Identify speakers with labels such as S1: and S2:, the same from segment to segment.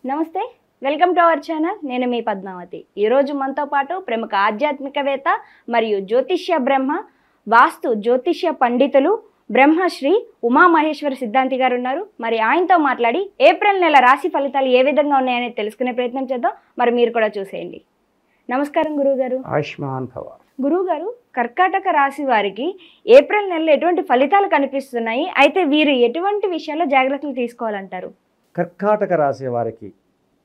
S1: నమస్తే, welcome to our channel. నేను మీ పద్మావతి. ఈరోజు మనతో పాటు ప్రముఖ ఆధ్యాత్మికవేత్త మరియు జ్యోతిష్య బ్రహ్మ వాస్తు జ్యోతిష్య పండితులు బ్రహ్మశ్రీ ఉమామహేశ్వర సిద్ధాంతి గారు ఉన్నారు. మరి ఆయనతో మాట్లాడి ఏప్రిల్ నెల రాశి ఫలితాలు ఏ విధంగా ఉన్నాయనేది తెలుసుకునే ప్రయత్నం చేద్దాం. మరి మీరు కూడా చూసేయండి. నమస్కారం గురువుగారు.
S2: ఆయుష్మాన్ భవ.
S1: గురువుగారు, కర్కాటక రాశి వారికి ఏప్రిల్ నెలలో ఎటువంటి ఫలితాలు కనిపిస్తున్నాయి? అయితే వీరు ఎటువంటి విషయాల్లో జాగ్రత్తలు తీసుకోవాలంటారు?
S2: కర్కాటక రాశి వారికి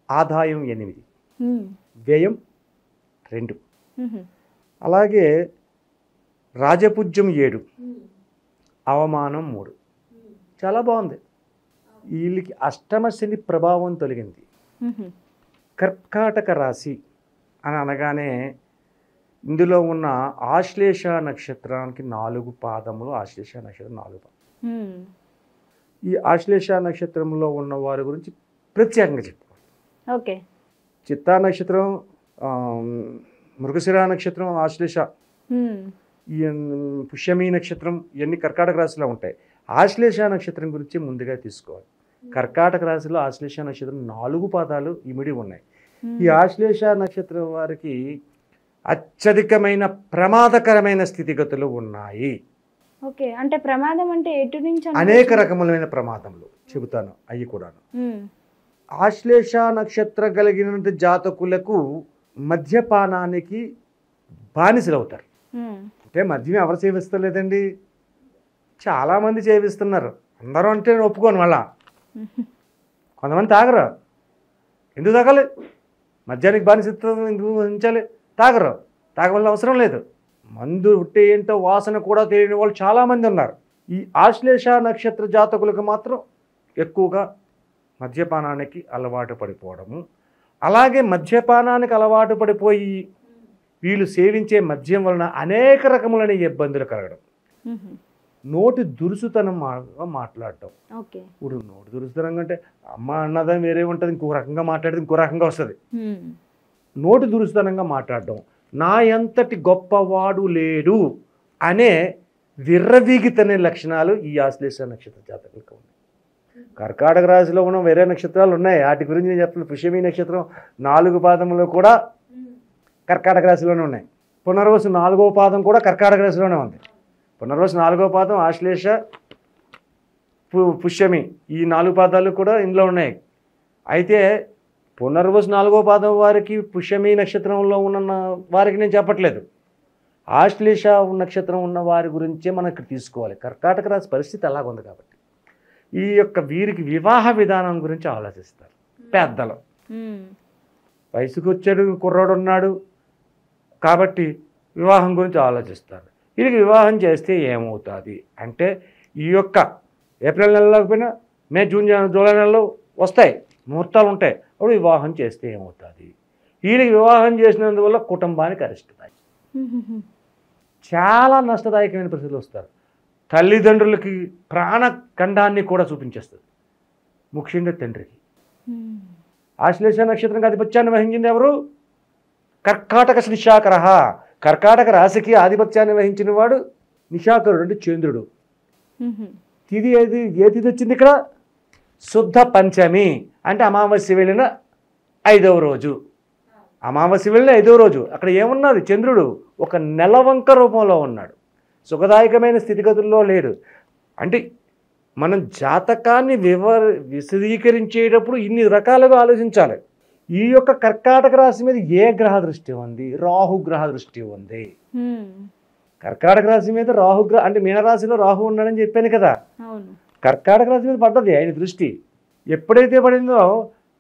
S2: ఆదాయం 8, వ్యయం 2, అలాగే రాజపూజ్యం 7, అవమానం 3. చాలా బాగుంది. వీళ్ళకి అష్టమ శని ప్రభావం తొలగింది. కర్కాటక రాశి అని అనగానే ఇందులో ఉన్న ఆశ్లేష నక్షత్రానికి 4 పాదములు. ఆశ్లేష నక్షత్రం 4 పాదం. ఈ ఆశ్లేష నక్షత్రంలో ఉన్న వారి గురించి ప్రత్యేకంగా చెప్పుకోవాలి.
S1: ఓకే.
S2: చిత్తా నక్షత్రం, మృగశిర నక్షత్రం, ఆశ్లేష, పుష్యమి నక్షత్రం ఇవన్నీ కర్కాటక రాశిలో ఉంటాయి. ఆశ్లేష నక్షత్రం గురించి ముందుగా తీసుకోవాలి. కర్కాటక రాశిలో ఆశ్లేష నక్షత్రం 4 పాదాలు ఇమిడి ఉన్నాయి. ఈ ఆశ్లేష నక్షత్రం వారికి అత్యధికమైన ప్రమాదకరమైన స్థితిగతులు ఉన్నాయి.
S1: ఓకే, అంటే ప్రమాదం అంటే ఎటు నుంచి?
S2: అనేక రకములైన ప్రమాదములు చెబుతాను, అవి కూడాను. ఆశ్లేష నక్షత్ర కలిగిన జాతకులకు మద్యపానానికి బానిసలవుతారు. అంటే మద్యం ఎవరు సేవిస్తలేదండి, చాలామంది సేవిస్తున్నారు. అందరూ అంటే నేను ఒప్పుకోను. మళ్ళా కొంతమంది తాగరు. ఎందుకు తాగాలి? మద్యానికి బానిసత్వం ఎందుకు ఉంచాలి? తాగరు. తాగవలసిన అవసరం లేదు. మందు ఉంటే ఏంటో వాసన కూడా తెలియని వాళ్ళు చాలామంది ఉన్నారు. ఈ ఆశ్లేష నక్షత్ర జాతకులకు మాత్రం ఎక్కువగా మద్యపానానికి అలవాటు పడిపోవడము, అలాగే మద్యపానానికి అలవాటు పడిపోయి వీళ్ళు సేవించే మద్యం వలన అనేక రకములైన ఇబ్బందులు కలగడం, నోటి దురుసుతనం మాట్లాడటం. ఇప్పుడు నోటి దురుసుతనం అంటే అమ్మ అన్నదని వేరే ఉంటుంది, ఇంకో రకంగా మాట్లాడితే ఇంకో రకంగా వస్తుంది. నోటి దురుసుతనంగా మాట్లాడటం, నా ఎంతటి గొప్పవాడు లేడు అనే విర్రవీగితనే లక్షణాలు ఈ ఆశ్లేష నక్షత్ర జాతకులకు ఉన్నాయి. కర్కాటక రాశిలో ఉన్న వేరే నక్షత్రాలు ఉన్నాయి, వాటి గురించి నేను చెప్తున్నాను. పుష్యమి నక్షత్రం 4 పాదములు కూడా కర్కాటక రాశిలోనే ఉన్నాయి. పునర్వసు 4వ పాదం కూడా కర్కాటక రాశిలోనే ఉంది. పునర్వసు 4వ పాదం, ఆశ్లేష, పుష్యమి ఈ 4 పాదాలు కూడా ఇందులో ఉన్నాయి. అయితే పునర్వసు 4వ పాదం వారికి, పుష్యమి నక్షత్రంలో ఉన్న వారికి నేను చెప్పట్లేదు. ఆశ్లేష నక్షత్రం ఉన్న వారి గురించే మనం ఇక్కడ తీసుకోవాలి. కర్కాటక రాశి పరిస్థితి అలాగుంది కాబట్టి ఈ యొక్క వీరికి వివాహ విధానం గురించి ఆలోచిస్తారు పెద్దలు. వయసుకు వచ్చాడు, కుర్రాడు ఉన్నాడు కాబట్టి వివాహం గురించి ఆలోచిస్తారు. వీరికి వివాహం చేస్తే ఏమవుతుంది అంటే, ఈ యొక్క ఏప్రిల్ నెలలో పోయినా మే, జూన్, జూలై నెలలో వస్తాయి, ముహూర్తాలు ఉంటాయి. అప్పుడు వివాహం చేస్తే ఏమవుతుంది? వీరికి వివాహం చేసినందువల్ల కుటుంబానికి అరిష్టదాయి, చాలా నష్టదాయకమైన పరిస్థితులు వస్తారు. తల్లిదండ్రులకి ప్రాణఖండాన్ని కూడా చూపించేస్తుంది, ముఖ్యంగా తండ్రికి. ఆశ్లేష నక్షత్రంగా ఆధిపత్యాన్ని వహించింది ఎవరు? కర్కాటక నిశాకర. కర్కాటక రాశికి ఆధిపత్యాన్ని వహించిన వాడు నిశాకరుడు, అంటే చంద్రుడు. తిథి ఏది? ఏ తిథి వచ్చింది ఇక్కడ? శుద్ధ పంచమి, అంటే అమావాస్య వెళ్ళిన 5వ రోజు. అమావాస్య వెళ్ళిన 5వ రోజు అక్కడ ఏమున్నది? చంద్రుడు ఒక నెలవంక రూపంలో ఉన్నాడు, సుఖదాయకమైన స్థితిగతుల్లో లేడు. అంటే మనం జాతకాన్ని విశదీకరించేటప్పుడు ఇన్ని రకాలుగా ఆలోచించాలి. ఈ యొక్క కర్కాటక రాశి మీద ఏ గ్రహ దృష్టి ఉంది? రాహు గ్రహ దృష్టి ఉంది. కర్కాటక రాశి మీద రాహుగ్రహ, అంటే మీనరాశిలో రాహు ఉన్నాడని చెప్పాను కదా. కర్కాటక రాశి మీద పడ్డది ఆయన దృష్టి. ఎప్పుడైతే పడిందో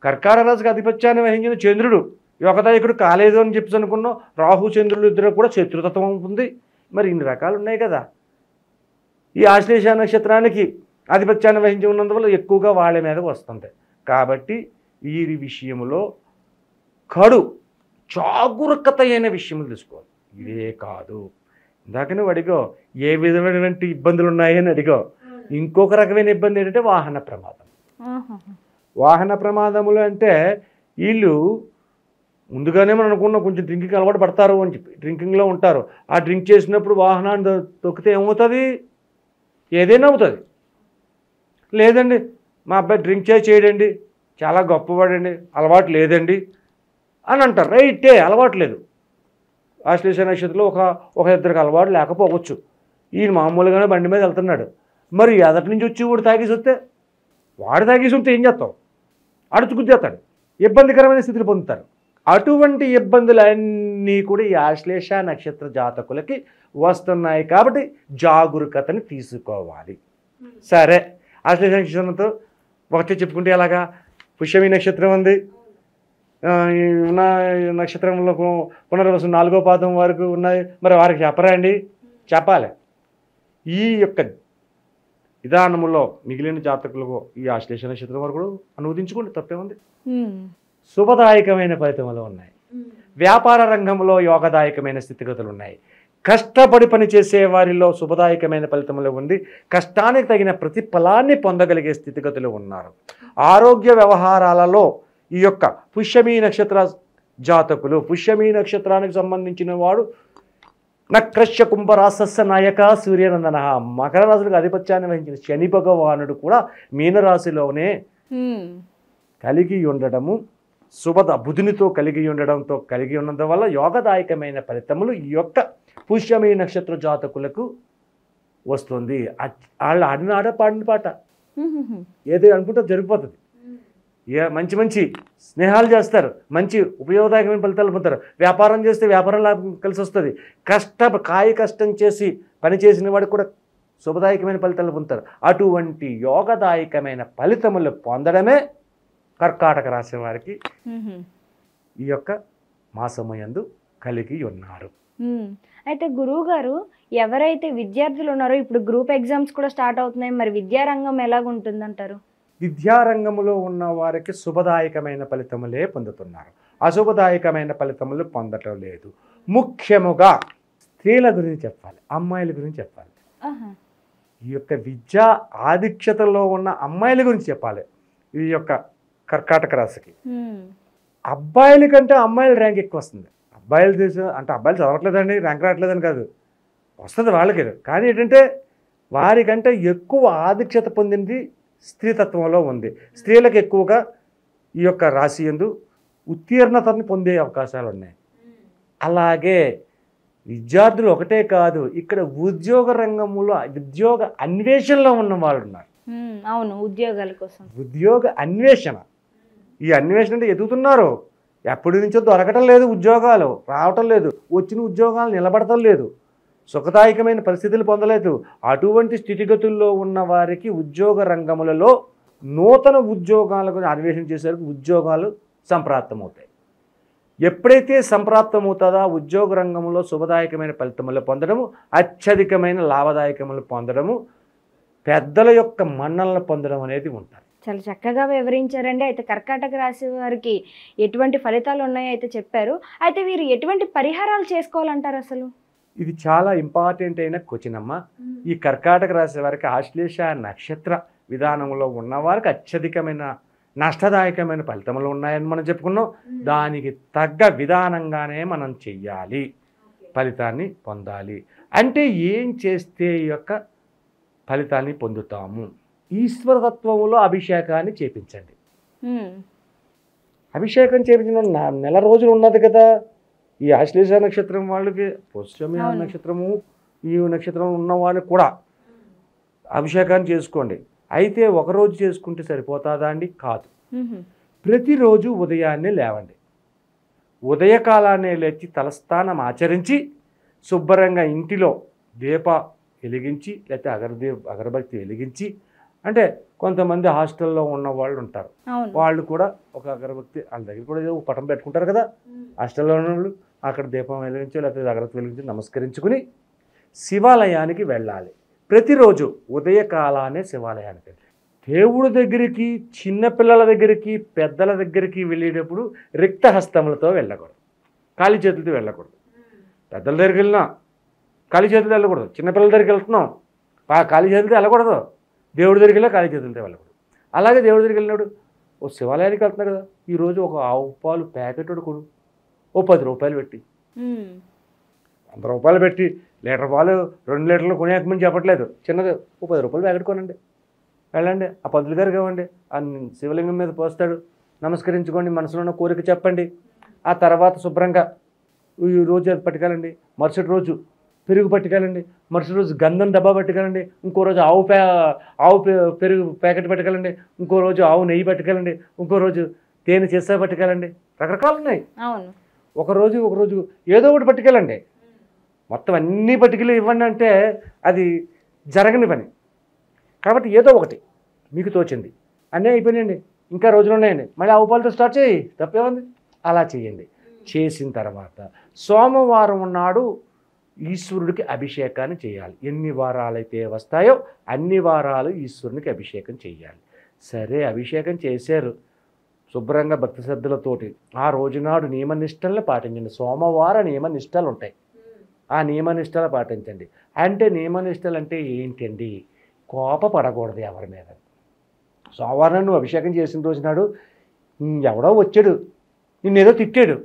S2: కర్కాటక రాశికి ఆధిపత్యాన్ని వహించిన చంద్రుడు యోగదాయకుడు కాలేదు అని చెప్పి అనుకున్నాం. రాహు చంద్రుడు ఇద్దరు కూడా శత్రుతత్వం ఉంటుంది. మరి ఇన్ని రకాలు ఉన్నాయి కదా. ఈ ఆశ్లేష నక్షత్రానికి ఆధిపత్యాన్ని వహించి ఉన్నందువల్ల ఎక్కువగా వాళ్ళ మీదకి వస్తుంది. కాబట్టి వీరి విషయంలో కడు జాగరూకత అయిన విషయములు తీసుకోవాలి. ఇదే కాదు, ఇందాక నువ్వు అడిగో ఏ విధమైనటువంటి ఇబ్బందులు ఉన్నాయని అడిగో. ఇంకొక రకమైన ఇబ్బంది ఏంటంటే వాహన ప్రమాదం. వాహన ప్రమాదములు అంటే వీళ్ళు ముందుగానే మనం అనుకున్న కొంచెం డ్రింకింగ్ అలవాటు పడతారు అని చెప్పి డ్రింకింగ్లో ఉంటారు. ఆ డ్రింక్ చేసినప్పుడు వాహనాన్ని తొక్కితే ఏమవుతుంది? ఏదైనా అవుతుంది. లేదండి మా అబ్బాయి డ్రింక్ చేయడండి చాలా గొప్పవాడండి, అలవాటు లేదండి అని అంటారు. రైటే, అలవాటు లేదు. ఆశ్లేష నక్షత్రంలో ఒక ఇద్దరికి అలవాటు లేకపోవచ్చు. ఈయన మామూలుగానే బండి మీద వెళ్తున్నాడు. మరి ఎదటి నుంచి వచ్చి వాడు తాగేసి వస్తే, వాడు తాగేసి వస్తే ఏం చేస్తాం? అడుచుకుద్దేస్తాడు, ఇబ్బందికరమైన స్థితిని పొందుతారు. అటువంటి ఇబ్బందులన్నీ కూడా ఈ ఆశ్లేష నక్షత్ర జాతకులకి వస్తున్నాయి. కాబట్టి జాగరూకతని తీసుకోవాలి. సరే, ఆశ్లేష నక్షత్రంతో ఒకటే చెప్పుకుంటే ఎలాగా? పుష్యమి నక్షత్రం ఉంది, ఉన్న నక్షత్రంలో పునర్వసు 4వ పాదం వరకు ఉన్నాయి. మరి వారికి చెప్పరా అండి? చెప్పాలి. ఈ యొక్క విధానములో మిగిలిన జాతకులకు ఈ ఆశ్లేష నక్షత్రం వరకు కూడా అనువదించుకోండి, తప్పే ఉంది. శుభదాయకమైన ఫలితములు ఉన్నాయి. వ్యాపార రంగంలో యోగదాయకమైన స్థితిగతులు ఉన్నాయి. కష్టపడి పనిచేసే వారిలో శుభదాయకమైన ఫలితములు ఉంది. కష్టానికి తగిన ప్రతిఫలాన్ని పొందగలిగే స్థితిగతులు ఉన్నారు. ఆరోగ్య వ్యవహారాలలో ఈ యొక్క పుష్యమి నక్షత్ర జాతకులు, పుష్యమి నక్షత్రానికి సంబంధించిన వాడు నక్రశ్య కుంభరాశస్య నాయక సూర్యనందన, మకర రాశులకు ఆధిపత్యాన్ని వహించిన శని భగవానుడు కూడా మీనరాశిలోనే కలిగి ఉండడము, బుధునితో కలిగి ఉండడంతో కలిగి ఉండడం వల్ల యోగదాయకమైన ఫలితములు ఈ యొక్క పుష్యమి నక్షత్ర జాతకులకు వస్తుంది. వాళ్ళు ఆడిన ఆట, పాడిన పాట, ఏది అనుకుంటే జరిగిపోతుంది. మంచి మంచి స్నేహాలు చేస్తారు, మంచి ఉపయోగదాయకమైన ఫలితాలు పొందుతారు. వ్యాపారం చేస్తే వ్యాపారం లాభం కలిసి వస్తుంది. కష్టం చేసి పని చేసిన వాడికి కూడా శుభదాయకమైన ఫలితాలు పొందుతారు. అటువంటి యోగదాయకమైన ఫలితములు పొందడమే కర్కాటక రాశి వారికి ఈ యొక్క మాసమయందు కలిగి ఉన్నారు.
S1: అయితే గురువు గారు, ఎవరైతే విద్యార్థులు ఉన్నారో ఇప్పుడు గ్రూప్ ఎగ్జామ్స్ కూడా స్టార్ట్ అవుతున్నాయి, మరి విద్యారంగం ఎలాగుంటుందంటారు?
S2: విద్యారంగంలో ఉన్న వారికి శుభదాయకమైన ఫలితములే పొందుతున్నారు, అశుభదాయకమైన ఫలితములు పొందటం లేదు. ముఖ్యముగా స్త్రీల గురించి చెప్పాలి, అమ్మాయిల గురించి చెప్పాలి. ఈ యొక్క విద్యా ఆధిక్యతలో ఉన్న అమ్మాయిల గురించి చెప్పాలి. ఈ యొక్క కర్కాటక రాశికి అబ్బాయిల కంటే అమ్మాయిల ర్యాంక్ ఎక్కువ వస్తుంది. అబ్బాయిలు అంటే అబ్బాయిలు చదవట్లేదండి, ర్యాంక్ రావట్లేదని కాదు, వస్తుంది వాళ్ళకి. కానీ ఏంటంటే వారికంటే ఎక్కువ ఆధిక్యత పొందింది స్త్రీతత్వంలో ఉంది. స్త్రీలకు ఎక్కువగా ఈ యొక్క రాశి యందు ఉత్తీర్ణతని పొందే అవకాశాలు ఉన్నాయి. అలాగే విద్యార్థులు ఒకటే కాదు, ఇక్కడ ఉద్యోగ రంగంలో ఉద్యోగ అన్వేషణలో ఉన్న వాళ్ళు ఉన్నారు.
S1: అవును, ఉద్యోగాల కోసం
S2: ఉద్యోగ అన్వేషణ. ఈ అన్వేషణ అంటే ఎదుగుతున్నారు. ఎప్పటి నుంచో దొరకటం లేదు, ఉద్యోగాలు రావటం లేదు, వచ్చిన ఉద్యోగాలు నిలబడటం లేదు, సుఖదాయకమైన పరిస్థితులు పొందలేదు. అటువంటి స్థితిగతుల్లో ఉన్న వారికి ఉద్యోగ రంగములలో నూతన ఉద్యోగాలకు అన్వేషణ చేసేసరికి ఉద్యోగాలు సంప్రాప్తమవుతాయి. ఎప్పుడైతే సంప్రాప్తమవుతుందో ఉద్యోగ రంగంలో శుభదాయకమైన ఫలితములు పొందడము, అత్యధికమైన లాభదాయకములు పొందడము, పెద్దల యొక్క మన్నలను పొందడం అనేది ఉంటుంది.
S1: చాలా చక్కగా వివరించారండి. అయితే కర్కాటక రాశి వారికి ఎటువంటి ఫలితాలు ఉన్నాయో అయితే చెప్పారు. అయితే వీరు ఎటువంటి పరిహారాలు చేసుకోవాలంటారు అసలు?
S2: ఇది చాలా ఇంపార్టెంట్ అయిన క్వశ్చన్ అమ్మ. ఈ కర్కాటక రాశి వారికి ఆశ్లేష నక్షత్ర విధానంలో ఉన్నవారికి అత్యధికమైన నష్టదాయకమైన ఫలితములు ఉన్నాయని మనం చెప్పుకున్నాం. దానికి తగ్గ విధానంగానే మనం చెయ్యాలి, ఫలితాన్ని పొందాలి. అంటే ఏం చేస్తే ఈ యొక్క ఫలితాన్ని పొందుతాము? ఈశ్వరతత్వంలో అభిషేకాన్ని చేపించండి. అభిషేకం చేపించిన నెల రోజులు ఉన్నది కదా ఈ ఆశ్లేష నక్షత్రం వాళ్ళకి. పుష్యమి నక్షత్రము ఈ నక్షత్రం ఉన్న వాళ్ళకి కూడా అభిషేకాన్ని చేసుకోండి. అయితే ఒకరోజు చేసుకుంటే సరిపోతుందా అండి? కాదు. ప్రతిరోజు ఉదయాన్నే లేవండి, ఉదయకాలాన్నే లేచి తలస్నానం ఆచరించి శుభ్రంగా ఇంటిలో దీప వెలిగించి, లేకపోతే అగరబత్తి వెలిగించి, అంటే కొంతమంది హాస్టల్లో ఉన్న వాళ్ళు ఉంటారు, వాళ్ళు కూడా ఒక అగరబత్తి వాళ్ళ దగ్గర కూడా ఏదో పటం పెట్టుకుంటారు కదా హాస్టల్లో ఉన్న వాళ్ళు, అక్కడ దీపం వెలిగించి లేకపోతే అగరబత్తి వెలిగించి నమస్కరించుకుని శివాలయానికి వెళ్ళాలి. ప్రతిరోజు ఉదయకాలానే శివాలయానికి వెళ్ళాలి. దేవుడి దగ్గరికి, చిన్నపిల్లల దగ్గరికి, పెద్దల దగ్గరికి వెళ్ళేటప్పుడు రిక్త హస్తములతో వెళ్ళకూడదు, ఖాళీ చేతులతో వెళ్ళకూడదు. పెద్దల దగ్గరికి వెళ్ళినా ఖాళీ చేతులతో వెళ్ళకూడదు, చిన్నపిల్లల దగ్గరికి వెళ్తున్నాం ఖాళీ చేతులతో వెళ్ళకూడదు, దేవుడి దగ్గరికి వెళ్ళా ఖాళీ చేతులతో వెళ్ళకూడదు. అలాగే దేవుడి దగ్గరికి వెళ్ళినాడు ఓ శివాలయానికి వెళ్తున్నాడు కదా, ఈరోజు ఒక ఆవు పాలు ప్యాకెట్ కొడు, ఓ 10 రూపాయలు పెట్టి, 100 రూపాయలు పెట్టి లీటర్ పాలు 2 లీటర్లు కొనేకమని చెప్పట్లేదు, చిన్నది ఓ 10 రూపాయలు ప్యాకెట్ కొనండి, వెళ్ళండి, ఆ పంతులు గారు కావండి, ఆ శివలింగం మీద పోస్తాడు, నమస్కరించుకోండి, మనసులో ఉన్న కోరిక చెప్పండి. ఆ తర్వాత శుభ్రంగా ఈ రోజు అది పట్టుకెళ్ళండి, మరుసటి రోజు పెరుగు పట్టుకెళ్ళండి, మరుసటి రోజు గంధం డబ్బా పట్టుకెళ్ళండి, ఇంకో రోజు పెరుగు ప్యాకెట్ పట్టుకెళ్ళండి, ఇంకో రోజు ఆవు నెయ్యి పట్టుకెళ్ళండి, ఇంకో రోజు తేనె చేసా పట్టుకెళ్ళండి. రకరకాలు ఉన్నాయి.
S1: అవును.
S2: ఒకరోజు ఏదో ఒకటి పట్టుకెళ్ళండి. మొత్తం అన్నీ పట్టుకెళ్ళి ఇవ్వండి అంటే అది జరగని పని. కాబట్టి ఏదో ఒకటి మీకు తోచింది. అన్నీ అయిపోయినాయండి, ఇంకా రోజులు ఉన్నాయండి, మళ్ళీ ఆవు పాలతో స్టార్ట్ చేయి, తప్పేముంది. అలా చేయండి. చేసిన తర్వాత సోమవారం నాడు ఈశ్వరుడికి అభిషేకాన్ని చేయాలి. ఎన్ని వారాలైతే వస్తాయో అన్ని వారాలు ఈశ్వరునికి అభిషేకం చేయాలి. సరే, అభిషేకం చేశారు శుభ్రంగా భక్తి శ్రద్ధలతోటి. ఆ రోజునాడు నియమనిష్టలను పాటించండి. సోమవార నియమనిష్టలు ఉంటాయి, ఆ నియమనిష్టలు పాటించండి. అంటే నియమనిష్టలు అంటే ఏంటండి? కోపపడకూడదు ఎవరి మీద. సోమవారం నువ్వు అభిషేకం చేసిన రోజునాడు ఎవడో వచ్చాడు, నిన్నేదో తిట్టాడు,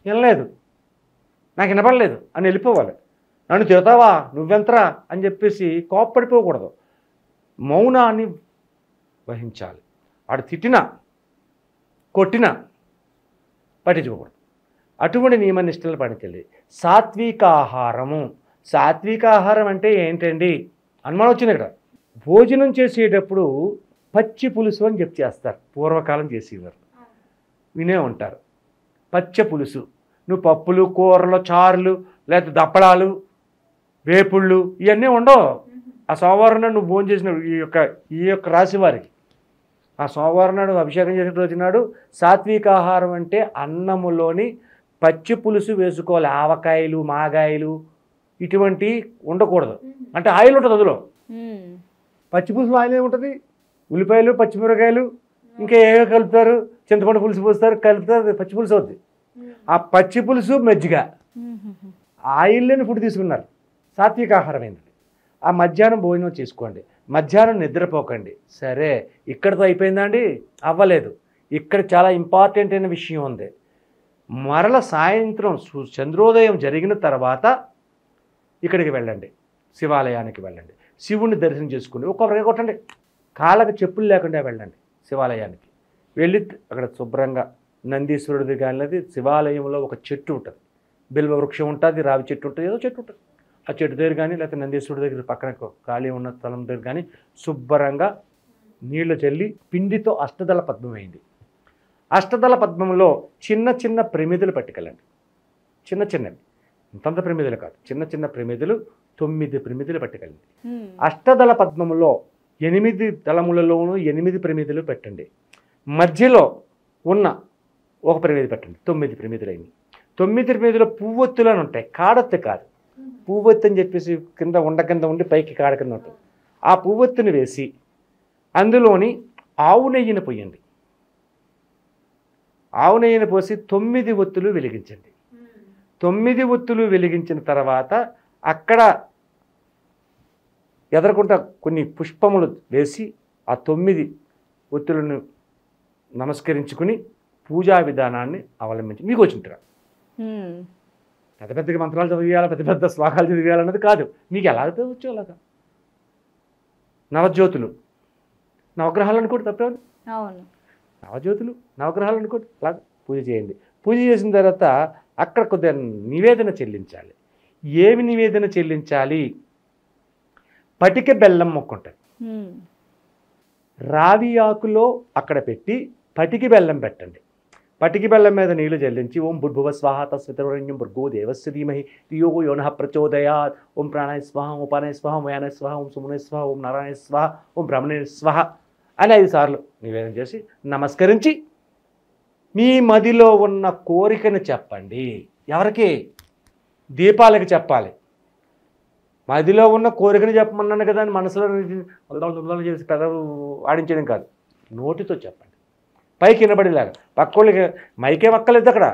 S2: వినలేదు, నాకు వినపడలేదు అని వెళ్ళిపోవాలి. నన్ను తిడతావా, నువ్వెంతరా అని చెప్పేసి కోపపడిపోకూడదు. మౌనాన్ని వహించాలి. వాడు తిట్టినా కొట్టినా పట్టించుకోకూడదు. అటువంటి నియమనిష్టలు పాటించాలి. సాత్వికాహారము. సాత్వికాహారం అంటే ఏంటండి అనుమానం వచ్చింది ఇక్కడ. భోజనం చేసేటప్పుడు పచ్చి పులుసు అని చెప్పి చేస్తారు, పూర్వకాలం చేసేవారు, వినే ఉంటారు. పచ్చ పులుసు. నువ్వు పప్పులు, కూరలు, చారులు, లేదా దప్పడాలు, వేపుళ్ళు ఇవన్నీ ఉండవు. ఆ సోమవారం నాడు నువ్వు భోజనం చేసిన ఈ యొక్క రాశి వారికి ఆ సోమవారం నాడు అభిషేకం చేసిన రోజు నాడు సాత్వికాహారం అంటే అన్నములోని పచ్చి పులుసు వేసుకోవాలి. ఆవకాయలు, మాగాయలు ఇటువంటి ఉండకూడదు. అంటే ఆయిల్ ఉంటుంది అందులో. పచ్చి పులుసు ఆయిల్ ఏముంటుంది? ఉల్లిపాయలు, పచ్చిమిరకాయలు, ఇంకా ఏవో కలుపుతారు, చింతపండు పులుసు పోస్తారు, కలుపుతారు, పచ్చి పులుసు అవుతుంది. ఆ పచ్చి పులుసు మజ్జిగ ఆయిల్ లేని ఫుడ్ తీసుకున్నారు, సాత్వికాహారం ఏంటండి. ఆ మధ్యాహ్నం భోజనం చేసుకోండి, మధ్యాహ్నం నిద్రపోకండి. సరే, ఇక్కడితో అయిపోయిందా అండి? అవ్వలేదు. ఇక్కడ చాలా ఇంపార్టెంట్ అయిన విషయం ఉంది. మరల సాయంత్రం చంద్రోదయం జరిగిన తర్వాత ఇక్కడికి వెళ్ళండి, శివాలయానికి వెళ్ళండి, శివుణ్ణి దర్శనం చేసుకోండి. ఒక్కొక్కరికి కొట్టండి, కాళ్ళకి చెప్పులు లేకుండా వెళ్ళండి శివాలయానికి. వెళ్ళి అక్కడ శుభ్రంగా నందీశ్వరుడిది కానీ శివాలయంలో ఒక చెట్టు ఉంటుంది, బిల్వ వృక్షం ఉంటుంది, రావి చెట్టు ఉంటుంది, ఏదో చెట్టు ఉంటుంది. ఆ చెట్టు దగ్గర కానీ లేకపోతే నందీశ్వరుడి దగ్గర పక్కన ఖాళీ ఉన్న స్థలం దగ్గర కానీ శుభ్రంగా నీళ్లు చల్లి పిండితో అష్టదళ పద్మం వేయండి. అష్టదళ పద్మంలో చిన్న చిన్న ప్రమిదలు పట్టుకెళ్ళండి. చిన్న చిన్నవి, ఇంతంత ప్రమిదలు కాదు, చిన్న చిన్న ప్రమిదలు 9 ప్రమిదలు పట్టుకెళ్ళండి. అష్టదళ పద్మంలో 8 దళములలోనూ 8 ప్రమిదలు పెట్టండి. మధ్యలో ఉన్న ఒక ప్రమిది పెట్టండి. 9 ప్రమిదలు అయినాయి. 9 ప్రమిదలు పువ్వొత్తులు అని ఉంటాయి, కాడొత్తు కాదు. పువ్వొత్తు అని చెప్పేసి కింద ఉండి పైకి కాడ కింద ఉంటుంది. ఆ పువ్వొత్తుని వేసి అందులోని ఆవు నెయ్యిని పోయండి. ఆవు నెయ్యిని పోసి 9 ఒత్తులు వెలిగించండి. 9 ఒత్తులు వెలిగించిన తర్వాత అక్కడ ఎదరకుండా కొన్ని పుష్పములు వేసి ఆ 9 ఒత్తులను నమస్కరించుకుని పూజా విధానాన్ని అవలంబించి మీకు వచ్చింటారు. పెద్ద పెద్ద మంత్రాలు చదివేయాలి, పెద్ద పెద్ద శ్లోకాలు చదివేయాలన్నది కాదు, మీకు ఎలా వచ్చో అలాగా. నవజ్యోతులు, నవగ్రహాలు అనుకోండి, తప్పేది. నవజ్యోతులు, నవగ్రహాలు అనుకోండి, అలాగా పూజ చేయండి. పూజ చేసిన తర్వాత అక్కడ కొద్దిగా నివేదన చెల్లించాలి. ఏమి నివేదన చెల్లించాలి? పటిక బెల్లం మొక్క ఉంటుంది, రావి ఆకులో అక్కడ పెట్టి పటికి బెల్లం పెట్టండి. పటికి బెల్లం మీద నీళ్లు చెల్లించి ఓం భూర్భువ స్వాహ తస్వితరుణ్యం భృగో దేవస్య ధీమహి ధియో యోనః ప్రచోదయాత్, ఓం ప్రాణాయ స్వాహ, ఓం ఉపానాయ స్వాహ, ఓం యానాయ స్వాహ, ఓం సుమనాయ స్వాహ, ఓం నారాయణ స్వాహ, ఓం బ్రహ్మణే స్వాహ అని 5 సార్లు నివేదన చేసి నమస్కరించి మీ మదిలో ఉన్న కోరికను చెప్పండి. ఎవరికి? దీపాలకు చెప్పాలి. మదిలో ఉన్న కోరికను చెప్పమన్నాను కదా అని మనసులో చేసి పెదవు ఆడించడం కాదు, నోటితో చెప్పండి. పైకి వినబడేలాగా, పక్కోళ్ళకి మైకే మక్కలేదు అక్కడ,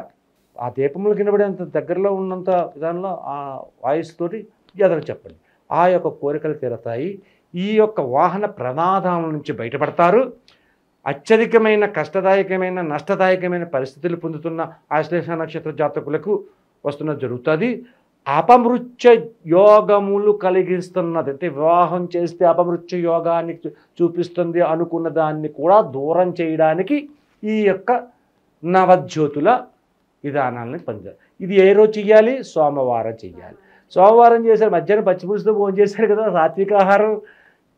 S2: ఆ దీపములు వినబడేంత దగ్గరలో ఉన్నంత విధానంలో ఆ వాయిస్ తోటి ఎదురు చెప్పండి. ఆ యొక్క కోరికలు తీరతాయి. ఈ యొక్క వాహన ప్రమాదాల నుంచి బయటపడతారు. అత్యధికమైన కష్టదాయకమైన నష్టదాయకమైన పరిస్థితులు పొందుతున్న ఆశ్లేష నక్షత్ర జాతకులకు వస్తున్న జరుగుతుంది. అపమృత్య యోగములు కలిగిస్తున్నది. అంటే వివాహం చేస్తే అపమృత్య యోగాన్ని చూపిస్తుంది అనుకున్న దాన్ని కూడా దూరం చేయడానికి ఈ యొక్క నవజ్యోతుల విధానాలని పొందారు. ఇది ఏ రోజు చెయ్యాలి? సోమవారం చెయ్యాలి. సోమవారం చేశారు, మధ్యాహ్నం పచ్చిపులుసుతో భోజనం చేశారు కదా, సాత్విక ఆహారం.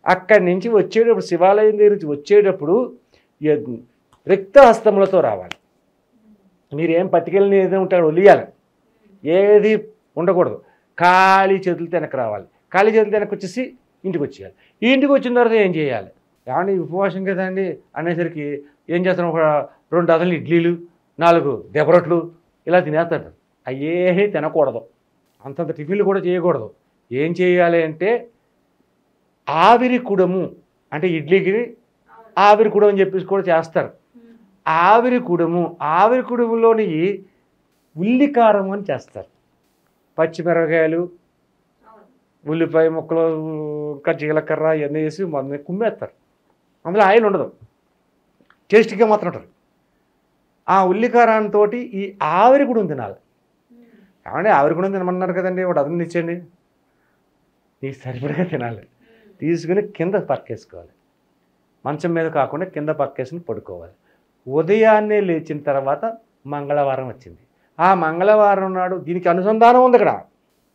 S2: అక్కడి నుంచి వచ్చేటప్పుడు, శివాలయం దగ్గర నుంచి వచ్చేటప్పుడు రిక్త హస్తములతో రావాలి. మీరు ఏం పట్టుకెళ్ళి ఏదో ఉంటాడు వదిలేయాలి, ఏది ఉండకూడదు. ఖాళీ చేతులతో వెనక్కి రావాలి. ఖాళీ చేతులతో వెనక్కి వచ్చేసి ఇంటికి వచ్చేయాలి. ఈ ఇంటికి వచ్చిన తర్వాత ఏం చేయాలి? ఏమండి ఉపవాసం కదండి అనేసరికి ఏం చేస్తాం, ఒక 2 డజన్లు ఇడ్లీలు, 4 దెబ్బరొట్లు ఇలా తినేస్తాడు. అయ్యేమీ తినకూడదు, అంతంత టిఫిన్లు కూడా చేయకూడదు. ఏం చేయాలి అంటే ఆవిరి కుడము, అంటే ఇడ్లీకి ఆవిరి కుడం అని చెప్పేసి కూడా చేస్తారు. ఆవిరి కుడములోని ఉల్లికారం అని చేస్తారు. పచ్చిమిరపకాయలు, ఉల్లిపాయ ముక్కలు, ఇంకా జీలకర్ర ఇవన్నీ వేసి మొన్న కుమ్మేస్తారు. అందులో ఆయిల్ ఉండదు, టేస్టీగా మాత్రం ఉంటుంది. ఆ ఉల్లికారంతో ఈ ఆవిరి కుడం తినాలి. ఏమంటే ఆవిరి కుడం తినమన్నారు కదండి, ఒకటి అదనం ఇచ్చేయండి, నీకు సరిపడగా తినాలి. తీసుకుని కింద పక్కేసుకోవాలి, మంచం మీద కాకుండా కింద పక్కేసుకుని పడుకోవాలి. ఉదయాన్నే లేచిన తర్వాత మంగళవారం వచ్చింది. ఆ మంగళవారం నాడు దీనికి అనుసంధానం ఉంది ఇక్కడ.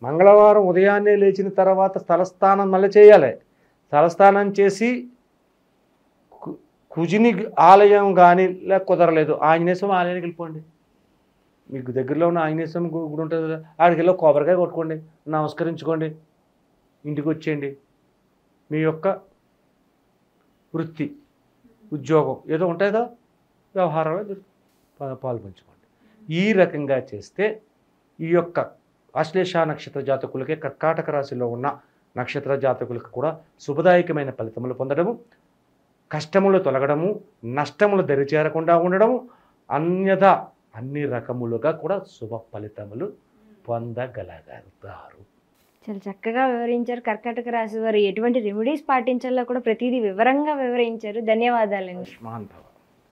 S2: మంగళవారం ఉదయాన్నే లేచిన తర్వాత స్థలస్థానం మళ్ళీ చేయాలి. స్థలస్థానం చేసి కుజిని ఆలయం కానీ లేక కుదరలేదు ఆంజనేయ స్వామి ఆలయానికి వెళ్ళిపోండి. మీకు దగ్గరలో ఉన్న ఆంజనేయ స్వామి గుడి ఉంటుంది కదా, ఆడికి వెళ్ళి కొబ్బరికాయ కొట్టుకోండి, నమస్కరించుకోండి, ఇంటికి వచ్చేయండి. మీ యొక్క వృత్తి ఉద్యోగం ఏదో ఉంటాయి కదా, వ్యవహారాలు పాలు పంచుకోండి. ఈ రకంగా చేస్తే ఈ యొక్క ఆశ్లేష నక్షత్ర జాతకులకే, కర్కాటక రాశిలో ఉన్న నక్షత్ర జాతకులకు కూడా శుభదాయకమైన ఫలితములు పొందడము, కష్టములు తొలగడము, నష్టములు దరిచేరకుండా ఉండడము, అన్యథా అన్ని రకములుగా కూడా శుభ ఫలితములు పొందగలుగుతారు.
S1: చాలా చక్కగా వివరించారు. కర్కాటక రాశి వారు ఎటువంటి రెమెడీస్ పాటించాలో కూడా ప్రతిదీ వివరంగా వివరించారు. ధన్యవాదాలండి.
S2: ఆయుష్మాన్ భవ.